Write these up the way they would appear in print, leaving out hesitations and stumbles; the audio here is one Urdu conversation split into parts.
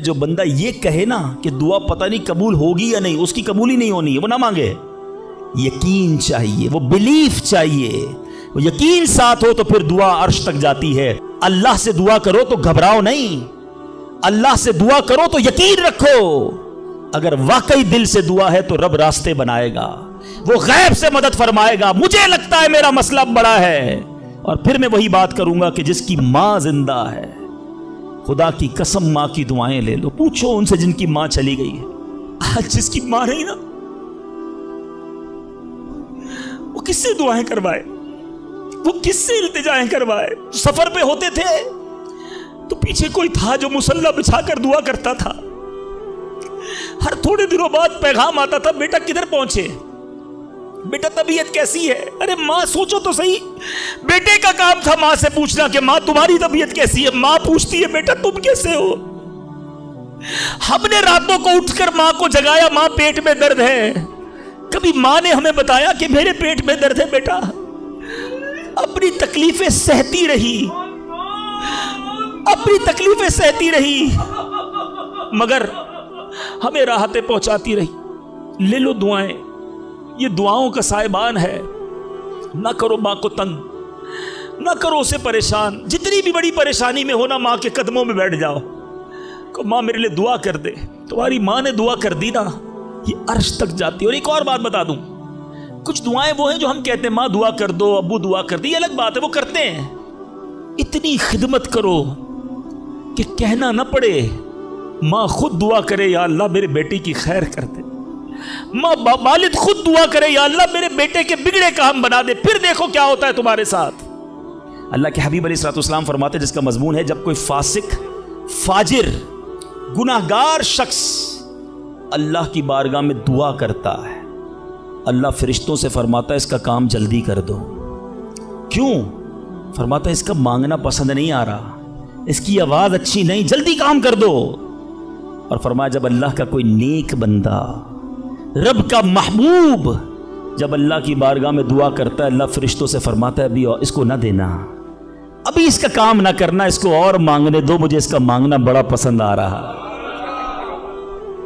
جو بندہ یہ کہے نا کہ دعا پتہ نہیں قبول ہوگی یا نہیں، اس کی قبول ہی نہیں ہونی ہے، وہ نہ مانگے. یقین چاہیے، وہ بلیف چاہیے، وہ یقین ساتھ ہو تو پھر دعا عرش تک جاتی ہے. اللہ سے دعا کرو تو گھبراؤ نہیں، اللہ سے دعا کرو تو یقین رکھو. اگر واقعی دل سے دعا ہے تو رب راستے بنائے گا، وہ غیب سے مدد فرمائے گا. مجھے لگتا ہے میرا مسئلہ بڑا ہے. اور پھر میں وہی بات کروں گا کہ جس کی ماں زندہ ہے، خدا کی قسم ماں کی دعائیں لے لو. پوچھو ان سے جن کی ماں چلی گئی ہے. آج جس کی ماں نہیں نا، وہ کس سے دعائیں کروائے، وہ کس سے التجائیں کروائے. سفر پہ ہوتے تھے تو پیچھے کوئی تھا جو مصلی بچھا کر دعا کرتا تھا. ہر تھوڑے دنوں بعد پیغام آتا تھا، بیٹا کدھر پہنچے، بیٹا طبیعت کیسی ہے. ارے ماں سوچو تو صحیح، بیٹے کا کام تھا ماں سے پوچھنا کہ ماں تمہاری طبیعت کیسی ہے. ماں پوچھتی ہے بیٹا تم کیسے ہو. ہم نے راتوں کو اٹھ کر ماں کو جگایا، ماں پیٹ میں درد ہے. کبھی ماں نے ہمیں بتایا کہ میرے پیٹ میں درد ہے بیٹا. اپنی تکلیفیں سہتی رہی، اپنی تکلیفیں سہتی رہی، مگر ہمیں راحتیں پہنچاتی رہی. لے لو دعائیں، یہ دعاؤں کا سائبان ہے. نہ کرو ماں کو تنگ، نہ کرو اسے پریشان. جتنی بھی بڑی پریشانی میں ہونا ماں کے قدموں میں بیٹھ جاؤ کہ ماں میرے لیے دعا کر دے. تمہاری ماں نے دعا کر دی نا، یہ عرش تک جاتی. اور ایک اور بات بتا دوں، کچھ دعائیں وہ ہیں جو ہم کہتے ہیں ماں دعا کر دو، ابو دعا کر دی، یہ الگ بات ہے، وہ کرتے ہیں. اتنی خدمت کرو کہ کہنا نہ پڑے، ماں خود دعا کرے یا اللہ میرے بیٹی کی خیر کر دے. ماں والد خود دعا کرے یا اللہ میرے بیٹے کے بگڑے کام بنا دے. پھر دیکھو کیا ہوتا ہے تمہارے ساتھ. اللہ کے حبیب علیہ الصلوۃ والسلام فرماتے ہیں، جس کا مضمون ہے جب کوئی فاسق، فاجر، گناہگار شخص اللہ کی بارگاہ میں دعا کرتا ہے، اللہ فرشتوں سے فرماتا ہے اس کا کام جلدی کر دو. کیوں؟ فرماتا ہے اس کا مانگنا پسند نہیں آ رہا، اس کی آواز اچھی نہیں، جلدی کام کر دو. اور فرمایا جب اللہ کا کوئی نیک بندہ، رب کا محبوب جب اللہ کی بارگاہ میں دعا کرتا ہے، اللہ فرشتوں سے فرماتا ہے ابھی اس کو نہ دینا، ابھی اس کا کام نہ کرنا، اس کو اور مانگنے دو، مجھے اس کا مانگنا بڑا پسند آ رہا.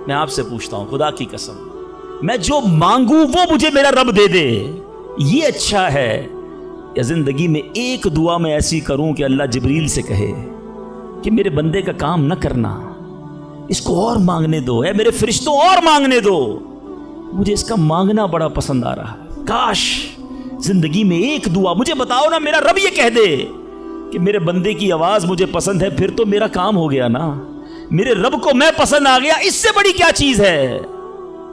میں آپ سے پوچھتا ہوں خدا کی قسم، میں جو مانگوں وہ مجھے میرا رب دے دے، یہ اچھا ہے یا زندگی میں ایک دعا میں ایسی کروں کہ اللہ جبریل سے کہے کہ میرے بندے کا کام نہ کرنا، اس کو اور مانگنے دو، اے میرے فرشتوں اور مانگنے دو، مجھے اس کا مانگنا بڑا پسند آ رہا ہے. کاش زندگی میں ایک دعا، مجھے بتاؤ نا، میرا رب یہ کہہ دے کہ میرے بندے کی آواز مجھے پسند ہے، پھر تو میرا کام ہو گیا نا، میرے رب کو میں پسند آ گیا، اس سے بڑی کیا چیز ہے.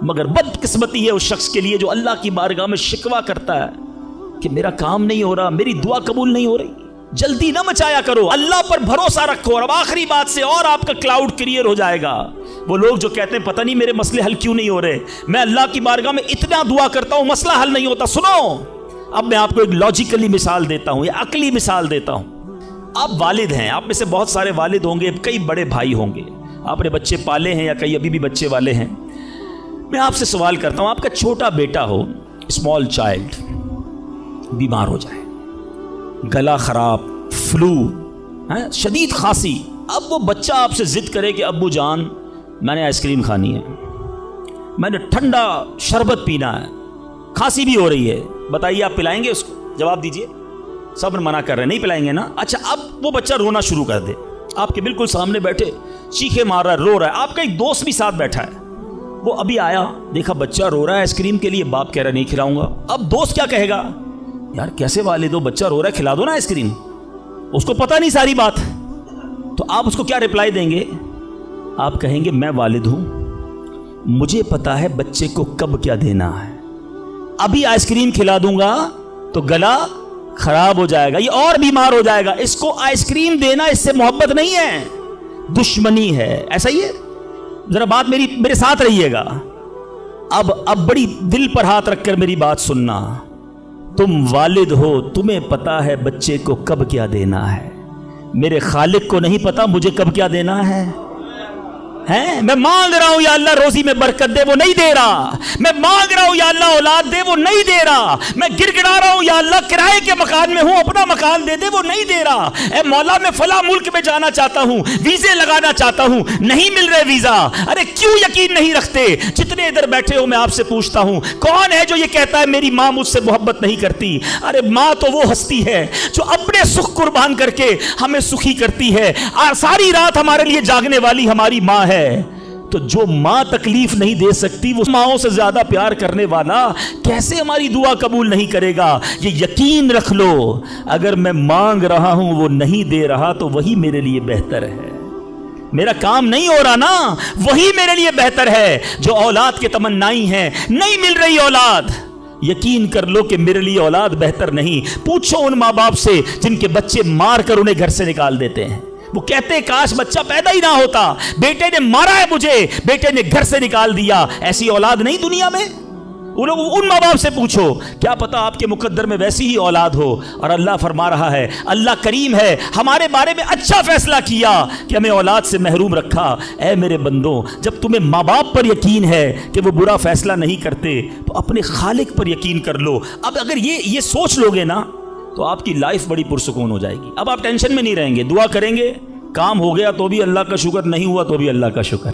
مگر بدقسمتی ہے اس شخص کے لیے جو اللہ کی بارگاہ میں شکوہ کرتا ہے کہ میرا کام نہیں ہو رہا، میری دعا قبول نہیں ہو رہی. جلدی نہ مچایا کرو، اللہ پر بھروسہ رکھو. اور اب آخری بات سے اور آپ کا کلاؤڈ کلیئر ہو جائے گا. وہ لوگ جو کہتے ہیں پتہ نہیں میرے مسئلے حل کیوں نہیں ہو رہے، میں اللہ کی بارگاہ میں اتنا دعا کرتا ہوں مسئلہ حل نہیں ہوتا. سنو، اب میں آپ کو ایک لاجیکلی مثال دیتا ہوں یا عقلی مثال دیتا ہوں. آپ والد ہیں، آپ میں سے بہت سارے والد ہوں گے، کئی بڑے بھائی ہوں گے، آپ نے بچے پالے ہیں یا کئی ابھی بھی بچے والے ہیں. میں آپ سے سوال کرتا ہوں، آپ کا چھوٹا بیٹا ہو، اسمال چائلڈ، بیمار ہو جائے، گلا خراب، فلو، شدید کھانسی. اب وہ بچہ آپ سے ضد کرے کہ ابو جان میں نے آئس کریم کھانی ہے، میں نے ٹھنڈا شربت پینا ہے، کھانسی بھی ہو رہی ہے، بتائیے آپ پلائیں گے اس کو؟ جواب دیجئے. سب منع کر رہے ہیں نہیں پلائیں گے نا. اچھا اب وہ بچہ رونا شروع کر دے، آپ کے بالکل سامنے بیٹھے چیخے مار رہا ہے، رو رہا ہے. آپ کا ایک دوست بھی ساتھ بیٹھا ہے، وہ ابھی آیا، دیکھا بچہ رو رہا ہے آئس کریم کے لیے، باپ کہہ رہا نہیں کھلاؤں گا. اب دوست کیا کہے گا؟ یار کیسے والد ہو، بچہ رو رہا ہے کھلا دو نا آئس کریم. اس کو پتہ نہیں ساری بات. تو آپ اس کو کیا رپلائی دیں گے؟ آپ کہیں گے میں والد ہوں، مجھے پتا ہے بچے کو کب کیا دینا ہے، ابھی آئس کریم کھلا دوں گا تو گلا خراب ہو جائے گا، یہ اور بیمار ہو جائے گا. اس کو آئس کریم دینا اس سے محبت نہیں ہے، دشمنی ہے. ایسا ہی ہے؟ ذرا بات میرے ساتھ رہیے گا. اب بڑی دل پر ہاتھ رکھ کر میری بات سننا. تم والد ہو، تمہیں پتا ہے بچے کو کب کیا دینا ہے، میرے خالق کو نہیں پتا مجھے کب کیا دینا ہے. ہیں؟ میں مانگ رہا ہوں یا اللہ روزی میں برکت دے، وہ نہیں دے رہا۔ میں مانگ رہا ہوں یا اللہ اولاد دے، وہ نہیں دے رہا۔ میں گر گڑا رہا ہوں یا اللہ کرائے کے مکان میں ہوں، اپنا مکان دے دے، وہ نہیں دے رہا۔ اے مولا میں فلاں ملک میں جانا چاہتا ہوں، ویزے لگانا چاہتا ہوں، نہیں مل رہے ویزا۔ ارے کیوں یقین نہیں رکھتے؟ جتنے ادھر بیٹھے ہو میں آپ سے پوچھتا ہوں، کون ہے جو یہ کہتا ہے میری ماں مجھ سے محبت نہیں کرتی؟ ارے ماں تو وہ ہستی ہے جو اپنے سکھ قربان کر کے ہمیں سخی کرتی ہے، ساری رات ہمارے لیے جاگنے والی ہماری ماں ہے۔ تو جو ماں تکلیف نہیں دے سکتی، وہ ماؤں سے زیادہ پیار کرنے والا کیسے ہماری دعا قبول نہیں کرے گا؟ یہ یقین رکھ لو، اگر میں مانگ رہا ہوں وہ نہیں دے رہا تو وہی میرے لیے بہتر ہے۔ میرا کام نہیں ہو رہا نا، وہی میرے لیے بہتر ہے۔ جو اولاد کے تمنائی ہیں، نہیں مل رہی اولاد، یقین کر لو کہ میرے لیے اولاد بہتر نہیں۔ پوچھو ان ماں باپ سے جن کے بچے مار کر انہیں گھر سے نکال دیتے ہیں، وہ کہتے ہیں کاش بچہ پیدا ہی نہ ہوتا، بیٹے نے مارا ہے مجھے، بیٹے نے گھر سے نکال دیا۔ ایسی اولاد نہیں دنیا میں؟ ان ماں باپ سے پوچھو، کیا پتا آپ کے مقدر میں ویسی ہی اولاد ہو۔ اور اللہ فرما رہا ہے، اللہ کریم ہے، ہمارے بارے میں اچھا فیصلہ کیا کہ ہمیں اولاد سے محروم رکھا۔ اے میرے بندوں، جب تمہیں ماں باپ پر یقین ہے کہ وہ برا فیصلہ نہیں کرتے تو اپنے خالق پر یقین کر لو۔ اب اگر یہ سوچ لو گے نا تو آپ کی لائف بڑی پرسکون ہو جائے گی۔ اب آپ ٹینشن میں نہیں رہیں گے، دعا کریں گے، کام ہو گیا تو بھی اللہ کا شکر، نہیں ہوا تو بھی اللہ کا شکر،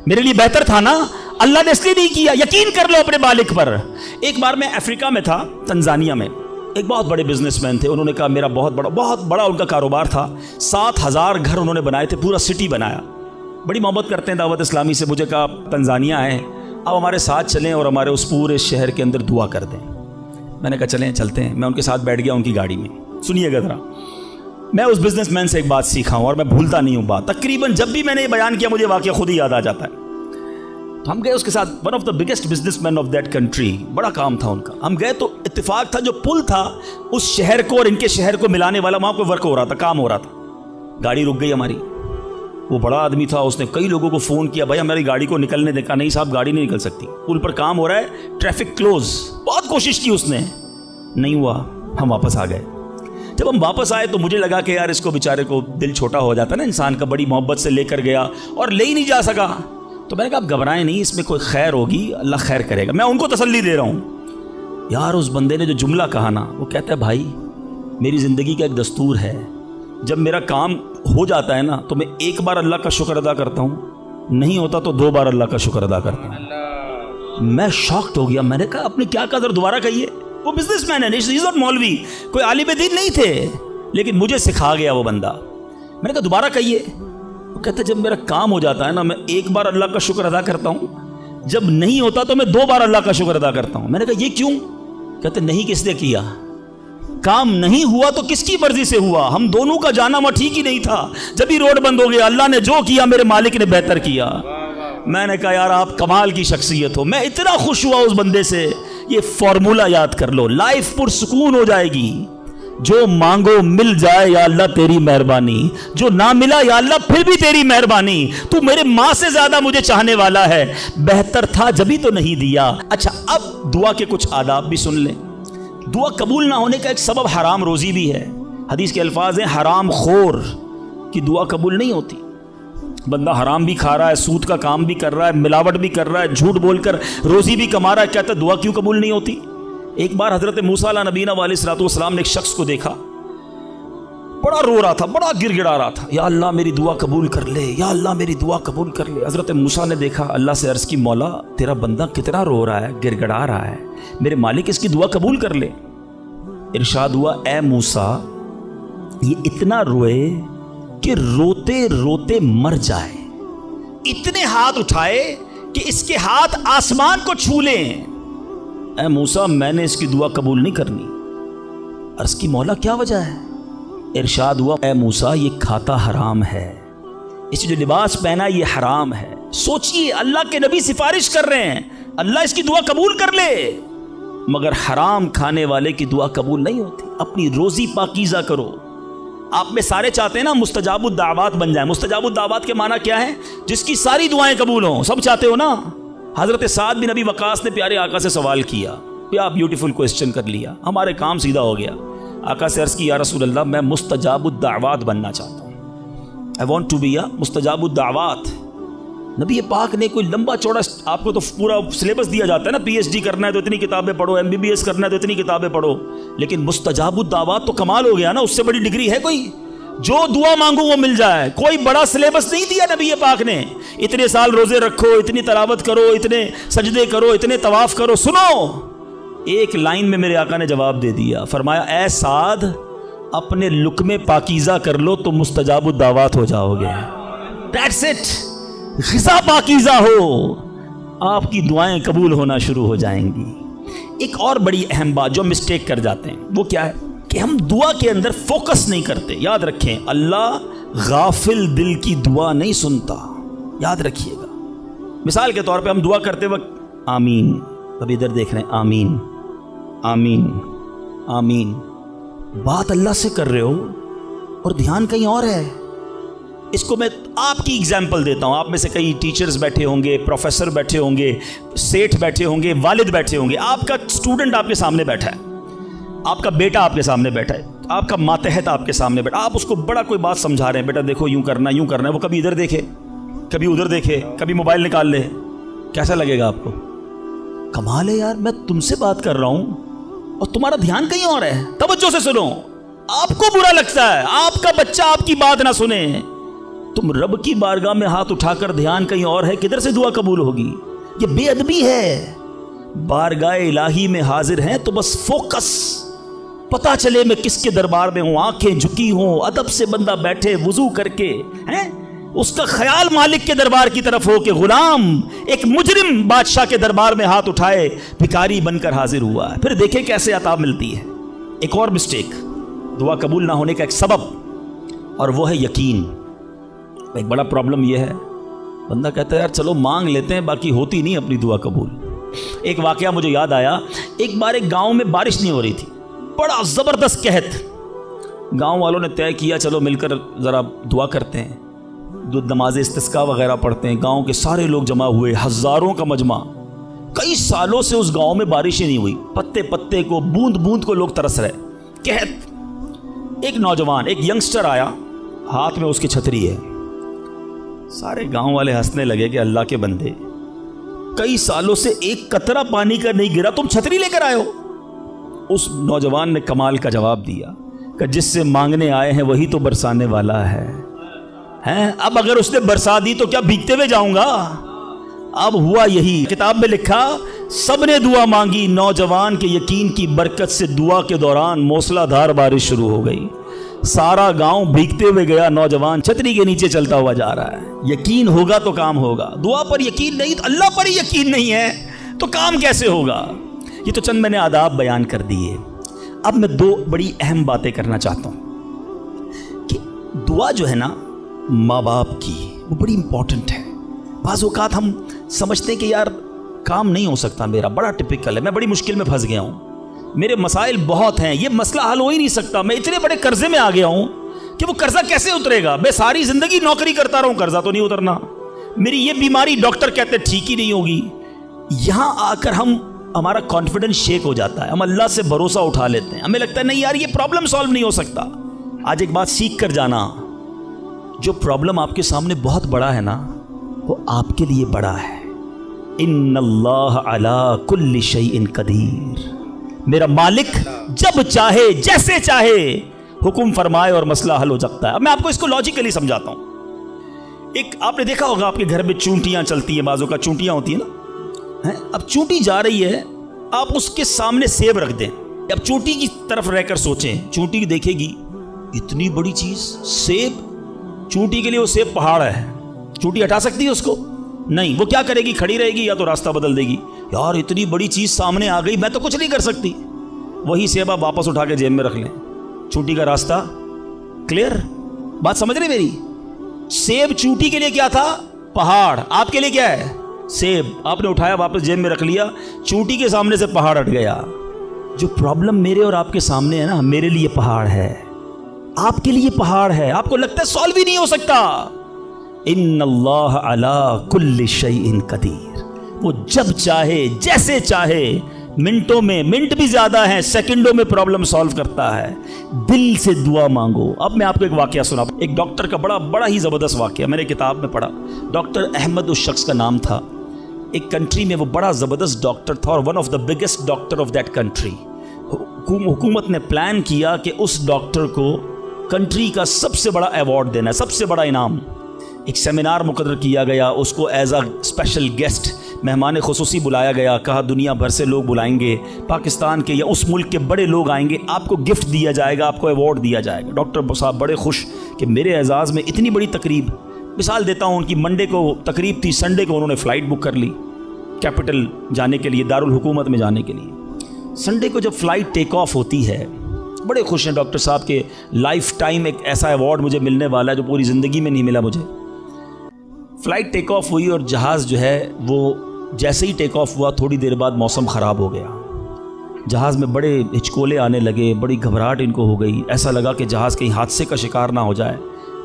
میرے لیے بہتر تھا نا، اللہ نے اس لیے نہیں کیا۔ یقین کر لو اپنے مالک پر۔ ایک بار میں افریقہ میں تھا، تنزانیہ میں، ایک بہت بڑے بزنس مین تھے، انہوں نے کہا میرا بہت بڑا ان کا کاروبار تھا، 7,000 گھر انہوں نے بنائے تھے، پورا سٹی بنایا، بڑی محبت کرتے ہیں دعوت اسلامی سے۔ مجھے کہا تنزانیہ آئے، اب ہمارے ساتھ چلیں اور ہمارے اس پورے شہر کے اندر دعا کر دیں۔ میں نے کہا چلیں چلتے ہیں۔ میں ان کے ساتھ بیٹھ گیا ان کی گاڑی میں۔ سنیے گا ذرا، میں اس بزنس مین سے ایک بات سیکھا ہوں اور میں بھولتا نہیں ہوں بات، تقریباً جب بھی میں نے یہ بیان کیا مجھے واقعہ خود ہی یاد آ جاتا ہے۔ تو ہم گئے اس کے ساتھ، one of the biggest business man of that country, بڑا کام تھا ان کا۔ ہم گئے تو اتفاق تھا جو پل تھا اس شہر کو اور ان کے شہر کو ملانے والا، وہاں کوئی ورک ہو رہا تھا، کام ہو رہا تھا۔ گاڑی رک گئی ہماری، وہ بڑا آدمی تھا، اس نے کئی لوگوں کو فون کیا، بھائی ہماری گاڑی کو نکلنے دے۔ کہا نہیں صاحب گاڑی نہیں نکل سکتی، پل پر کام ہو رہا ہے، ٹریفک کلوز۔ بہت کوشش کی اس نے، نہیں ہوا، ہم واپس آ گئے۔ جب ہم واپس آئے تو مجھے لگا کہ یار اس کو بیچارے کو دل چھوٹا ہو جاتا ہے نا انسان کا، بڑی محبت سے لے کر گیا اور لے ہی نہیں جا سکا۔ تو میں نے کہا آپ گھبرائیں نہیں، اس میں کوئی خیر ہوگی، اللہ خیر کرے گا۔ میں ان کو تسلی دے رہا ہوں۔ یار اس بندے نے جو جملہ کہا نا، وہ کہتا ہے بھائی میری زندگی کا ایک دستور ہے، جب میرا کام ہو جاتا ہے نا تو میں ایک بار اللہ کا شکر ادا کرتا ہوں، نہیں ہوتا تو 2 بار اللہ کا شکر ادا کرتا ہوں۔ میں شاکڈ ہو گیا، میں نے کہا آپ نے کیا کہا، ذرا دوبارہ کہیے۔ وہ بزنس مین ہے، ہی از ناٹ مولوی، کوئی عالم دین نہیں تھے، لیکن مجھے سکھا گیا وہ بندہ۔ میں نے کہا دوبارہ کہیے۔ وہ کہتا ہے جب میرا کام ہو جاتا ہے نا میں ایک بار اللہ کا شکر ادا کرتا ہوں، جب نہیں ہوتا تو میں 2 بار اللہ کا شکر ادا کرتا ہوں۔ میں نے کہا یہ کیوں؟ کہتے نہیں کس نے کیا، کام نہیں ہوا تو کس کی مرضی سے ہوا، ہم دونوں کا جانا وہاں ٹھیک ہی نہیں تھا، جب ہی روڈ بند ہو گیا، اللہ نے جو کیا میرے مالک نے بہتر کیا۔ میں نے کہا یار آپ کمال کی شخصیت ہو، میں اتنا خوش ہوا اس بندے سے۔ یہ فارمولہ یاد کر لو، لائف پرسکون ہو جائے گی۔ جو مانگو مل جائے یا اللہ تیری مہربانی، جو نہ ملا یا اللہ پھر بھی تیری مہربانی، تو میرے ماں سے زیادہ مجھے چاہنے والا ہے، بہتر تھا جبھی تو نہیں دیا۔ اچھا اب دعا کے کچھ آداب بھی سن لیں۔ دعا قبول نہ ہونے کا ایک سبب حرام روزی بھی ہے۔ حدیث کے الفاظ ہیں حرام خور کی دعا قبول نہیں ہوتی۔ بندہ حرام بھی کھا رہا ہے، سود کا کام بھی کر رہا ہے، ملاوٹ بھی کر رہا ہے، جھوٹ بول کر روزی بھی کما رہا ہے، کہتا ہے دعا کیوں قبول نہیں ہوتی؟ ایک بار حضرت موسیٰ علیہ نبینا علیہ الصلوۃ والسلام نے ایک شخص کو دیکھا، بڑا رو رہا تھا، بڑا گر گڑا رہا تھا، یا اللہ میری دعا قبول کر لے، یا اللہ میری دعا قبول کر لے۔ حضرت موسیٰ نے دیکھا، اللہ سے عرض کی مولا تیرا بندہ کتنا رو رہا ہے، گر گڑا رہا ہے، میرے مالک اس کی دعا قبول کر لے۔ ارشاد ہوا اے موسیٰ یہ اتنا روئے کہ روتے روتے مر جائے، اتنے ہاتھ اٹھائے کہ اس کے ہاتھ آسمان کو چھو لیں۔ اے موسیٰ میں نے اس کی دعا قبول نہیں کرنی۔ عرض کی مولا کیا وجہ ہے؟ ارشاد ہوا اے موسیٰ یہ کھاتا حرام ہے، اس جو لباس پہنا یہ حرام ہے۔ سوچئے اللہ کے نبی سفارش کر رہے ہیں اللہ اس کی دعا قبول کر لے، مگر حرام کھانے والے کی دعا قبول نہیں ہوتی۔ اپنی روزی پاکیزہ کرو۔ آپ میں سارے چاہتے ہیں نا مستجاب الدعوات بن جائیں۔ مستجاب الدعوات کے معنی کیا ہے؟ جس کی ساری دعائیں قبول ہوں، سب چاہتے ہو نا۔ حضرت سعد بن ابی وقاص نے پیارے آقا سے سوال کیا، کیا بیوٹیفل کوسچن کر لیا، ہمارے کام سیدھا ہو گیا۔ آقا سے عرض کی یا رسول اللہ میں مستجاب الدعوات بننا چاہتا ہوں، I want to be a مستجاب الدعوات۔ نبی پاک نے کوئی لمبا چوڑا، آپ کو تو پورا سلیبس دیا جاتا ہے نا، پی ایچ ڈی کرنا ہے تو اتنی کتابیں پڑھو، ایم بی بی ایس کرنا ہے تو اتنی کتابیں پڑھو، لیکن مستجاب الدعوات تو کمال ہو گیا نا، اس سے بڑی ڈگری ہے کوئی؟ جو دعا مانگو وہ مل جائے. کوئی بڑا سلیبس نہیں دیا نبی پاک نے، اتنے سال روزے رکھو، اتنی تلاوت کرو، اتنے سجدے کرو، اتنے طواف کرو. سنو، ایک لائن میں میرے آقا نے جواب دے دیا، فرمایا اے سعد اپنے لقمے پاکیزہ کر لو تو مستجاب الدعوات ہو جاؤ گے. That's it. غذا پاکیزہ ہو، آپ کی دعائیں قبول ہونا شروع ہو جائیں گی. ایک اور بڑی اہم بات جو مسٹیک کر جاتے ہیں وہ کیا ہے کہ ہم دعا کے اندر فوکس نہیں کرتے. یاد رکھیں، اللہ غافل دل کی دعا نہیں سنتا، یاد رکھیے گا. مثال کے طور پہ ہم دعا کرتے وقت آمین، ابھی ادھر دیکھ رہے ہیں، آمین آمین آمین، بات اللہ سے کر رہے ہو اور دھیان کہیں اور ہے. اس کو میں آپ کی اگزامپل دیتا ہوں. آپ میں سے کئی ٹیچرز بیٹھے ہوں گے، پروفیسر بیٹھے ہوں گے، سیٹھ بیٹھے ہوں گے، والد بیٹھے ہوں گے. آپ کا اسٹوڈنٹ آپ کے سامنے بیٹھا ہے، آپ کا بیٹا آپ کے سامنے بیٹھا ہے، آپ کا ماتحت آپ کے سامنے بیٹھا، آپ اس کو بڑا کوئی بات سمجھا رہے ہیں، بیٹا دیکھو یوں کرنا یوں کرنا ہے. وہ کبھی ادھر دیکھے، کبھی ادھر دیکھے، کبھی موبائل نکال لے. کیسا لگے گا آپ کو؟ کمال ہے یار، میں تم سے بات کر رہا ہوں اور تمہارا دھیان کہیں اور ہے. توجہ سے سنو. آپ کو برا لگتا ہے آپ کا بچہ آپ کی بات نہ سنے. تم رب کی بارگاہ میں ہاتھ اٹھا کر دھیان کہیں اور ہے، کدھر سے دعا قبول ہوگی؟ یہ بے ادبی ہے. بارگاہ الہی میں حاضر ہیں تو بس فوکس، پتہ چلے میں کس کے دربار میں ہوں، آنکھیں جھکی ہوں، ادب سے بندہ بیٹھے وضو کر کے، ہیں اس کا خیال مالک کے دربار کی طرف ہو کہ غلام ایک مجرم بادشاہ کے دربار میں ہاتھ اٹھائے بھکاری بن کر حاضر ہوا ہے. پھر دیکھیں کیسے عطا ملتی ہے. ایک اور مسٹیک دعا قبول نہ ہونے کا ایک سبب، اور وہ ہے یقین. ایک بڑا پرابلم یہ ہے، بندہ کہتا ہے یار چلو مانگ لیتے ہیں، باقی ہوتی نہیں اپنی دعا قبول. ایک واقعہ مجھے یاد آیا. ایک بار ایک گاؤں میں بارش نہیں ہو رہی تھی، بڑا زبردست قحط. گاؤں والوں نے طے کیا چلو مل کر ذرا دعا کرتے ہیں، نماز استسقاء وغیرہ پڑھتے ہیں. گاؤں کے سارے لوگ جمع ہوئے، ہزاروں کا مجمع. کئی سالوں سے اس گاؤں میں بارش ہی نہیں ہوئی، پتے پتے کو، بوند بوند کو لوگ ترس رہے، قحط. ایک نوجوان، ایک ینگسٹر آیا، ہاتھ میں اس کی چھتری ہے. سارے گاؤں والے ہنسنے لگے کہ اللہ کے بندے، کئی سالوں سے ایک قطرہ پانی کا نہیں گرا، تم چھتری لے کر آئے ہو. اس نوجوان نے کمال کا جواب دیا کہ جس سے مانگنے آئے ہیں وہی تو برسانے والا ہے. اب اگر اس نے برسا دی تو کیا بھیگتے ہوئے جاؤں گا؟ اب ہوا یہی. کتاب میں لکھا سب نے دعا مانگی، نوجوان کے یقین کی برکت سے دعا کے دوران موسلا دھار بارش شروع ہو گئی. سارا گاؤں بھیگتے ہوئے گیا، نوجوان چھتری کے نیچے چلتا ہوا جا رہا ہے. یقین ہوگا تو کام ہوگا. دعا پر یقین نہیں، اللہ پر ہی یقین نہیں ہے تو کام کیسے ہوگا؟ یہ تو چند میں نے آداب بیان کر دیے. اب میں دو بڑی اہم باتیں کرنا چاہتا ہوں کہ دعا جو ہے نا ماں باپ کی، وہ بڑی امپورٹنٹ ہے. بعض اوقات ہم سمجھتے ہیں کہ یار کام نہیں ہو سکتا میرا، بڑا ٹپیکل ہے، میں بڑی مشکل میں پھنس گیا ہوں، میرے مسائل بہت ہیں، یہ مسئلہ حل ہو ہی نہیں سکتا، میں اتنے بڑے قرضے میں آ گیا ہوں کہ وہ قرضہ کیسے اترے گا؟ میں ساری زندگی نوکری کرتا رہوں، قرضہ تو نہیں اترنا، میری یہ بیماری ڈاکٹر کہتے ٹھیک ہی نہیں ہوگی. یہاں آ کر ہمارا کانفیڈنس شیک ہو جاتا ہے، ہم اللہ سے بھروسہ اٹھا لیتے ہیں، ہمیں لگتا ہے نہیں یار یہ پرابلم سالو نہیں ہو سکتا. آج ایک بات سیکھ کر جانا، جو پرابلم آپ کے سامنے بہت بڑا ہے نا وہ آپ کے لیے بڑا ہے. ان اللہ علی کل شیء قدیر. میرا مالک جب چاہے جیسے چاہے حکم فرمائے اور مسئلہ حل ہو سکتا ہے. اب میں آپ کو اس کو لاجیکلی سمجھاتا ہوں. ایک آپ نے دیکھا ہوگا آپ کے گھر میں چونٹیاں چلتی ہیں، بازوں کا چونٹیاں ہوتی ہیں نا. اب چونٹی جا رہی ہے، آپ اس کے سامنے سیب رکھ دیں. اب چونٹی کی طرف رہ کر سوچیں، چونٹی دیکھے گی اتنی بڑی چیز سیب، چونٹی کے لیے وہ سیب پہاڑ ہے، چونٹی ہٹا سکتی ہے اس کو؟ نہیں. وہ کیا کرے گی؟ کھڑی رہے گی یا تو راستہ بدل دے گی. یار اتنی بڑی چیز سامنے آ گئی، میں تو کچھ نہیں کر سکتی. وہی سیب آپ واپس اٹھا کے جیب میں رکھ لیں، چونٹی کا راستہ کلیئر. بات سمجھ رہے میری؟ سیب چونٹی کے لیے کیا تھا؟ پہاڑ. آپ کے لیے کیا ہے؟ سیب. آپ نے اٹھایا واپس جیب میں رکھ لیا، چونٹی کے سامنے سے پہاڑ ہٹ گیا. جو پرابلم میرے اور آپ کے سامنے ہے نا، میرے لیے پہاڑ ہے، آپ کے لیے پہاڑ ہے. آپ کو لگتا ہے سالو ہی نہیں ہو سکتا. ان اللہ علی کل شیء قدیر. وہ جب چاہے جیسے چاہے منٹوں میں، منٹ بھی زیادہ ہیں، سیکنڈوں میں پرابلم سالو کرتا ہے۔ دل سے دعا مانگو۔ اب میں آپ کو ایک واقعہ سنا، ایک ڈاکٹر کا بڑا ہی زبردست واقعہ میں نے کتاب میں پڑھا۔ ڈاکٹر احمد اس شخص کا نام تھا، ایک کنٹری میں وہ بڑا زبردست ڈاکٹر تھا اور one of the biggest doctor of that country. حکومت نے پلان کیا کہ اس ڈاکٹر کو کنٹری کا سب سے بڑا ایوارڈ دینا ہے، سب سے بڑا انعام۔ ایک سیمینار مقرر کیا گیا، اس کو ایز اے اسپیشل گیسٹ مہمان خصوصی بلایا گیا، کہا دنیا بھر سے لوگ بلائیں گے، پاکستان کے یا اس ملک کے بڑے لوگ آئیں گے، آپ کو گفٹ دیا جائے گا، آپ کو ایوارڈ دیا جائے گا۔ ڈاکٹر صاحب بڑے خوش کہ میرے اعزاز میں اتنی بڑی تقریب۔ مثال دیتا ہوں، ان کی منڈے کو تقریب تھی، سنڈے کو انہوں نے فلائٹ بک کر لی کیپٹل جانے کے لیے، دارالحکومت میں جانے کے لیے۔ سنڈے کو جب فلائٹ ٹیک آف ہوتی ہے، بڑے خوش ہیں ڈاکٹر صاحب کہ لائف ٹائم ایک ایسا ایوارڈ مجھے ملنے والا ہے جو پوری زندگی میں نہیں ملا مجھے۔ فلائٹ ٹیک آف ہوئی اور جہاز جو ہے وہ جیسے ہی ٹیک آف ہوا تھوڑی دیر بعد موسم خراب ہو گیا، جہاز میں بڑے ہچکولے آنے لگے، بڑی گھبراہٹ ان کو ہو گئی، ایسا لگا کہ جہاز کہیں حادثے کا شکار نہ ہو جائے۔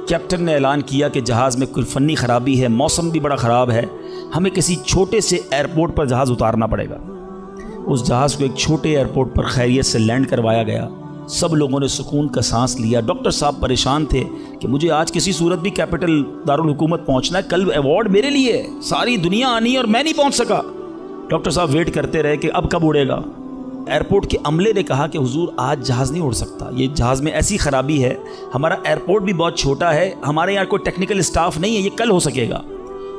کیپٹن نے اعلان کیا کہ جہاز میں کوئی فنی خرابی ہے، موسم بھی بڑا خراب ہے، ہمیں کسی چھوٹے سے ایئرپورٹ پر جہاز اتارنا پڑے گا۔ اس جہاز کو ایک چھوٹے ایئرپورٹ پر خیریت سے لینڈ کروایا گیا، سب لوگوں نے سکون کا سانس لیا۔ ڈاکٹر صاحب پریشان تھے کہ مجھے آج کسی صورت بھی کیپٹل دارالحکومت پہنچنا ہے، کل ایوارڈ میرے لیے ہے، ساری دنیا آنی ہے اور میں نہیں پہنچ سکا۔ ڈاکٹر صاحب ویٹ کرتے رہے کہ اب کب اڑے گا۔ ایئرپورٹ کے عملے نے کہا کہ حضور آج جہاز نہیں اڑ سکتا، یہ جہاز میں ایسی خرابی ہے، ہمارا ایئرپورٹ بھی بہت چھوٹا ہے، ہمارے یہاں کوئی ٹیکنیکل اسٹاف نہیں ہے، یہ کل ہو سکے گا۔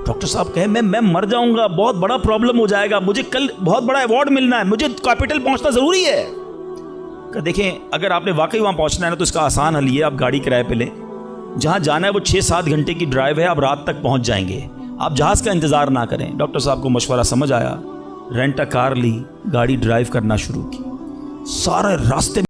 ڈاکٹر صاحب کہے میں مر جاؤں گا، بہت بڑا پرابلم ہو جائے گا، مجھے کل بہت بڑا ایوارڈ ملنا ہے، مجھے کیپٹل پہنچنا ضروری ہے۔ کہ دیکھیں اگر آپ نے واقعی وہاں پہنچنا ہے نا تو اس کا آسان حل یہ، آپ گاڑی کرائے پہ لیں، جہاں جانا ہے وہ 6-7 گھنٹے کی ڈرائیو ہے، آپ رات تک پہنچ جائیں گے، آپ جہاز کا انتظار نہ کریں۔ ڈاکٹر صاحب کو مشورہ سمجھ آیا، رینٹ کار لی، گاڑی ڈرائیو کرنا شروع کی، سارے راستے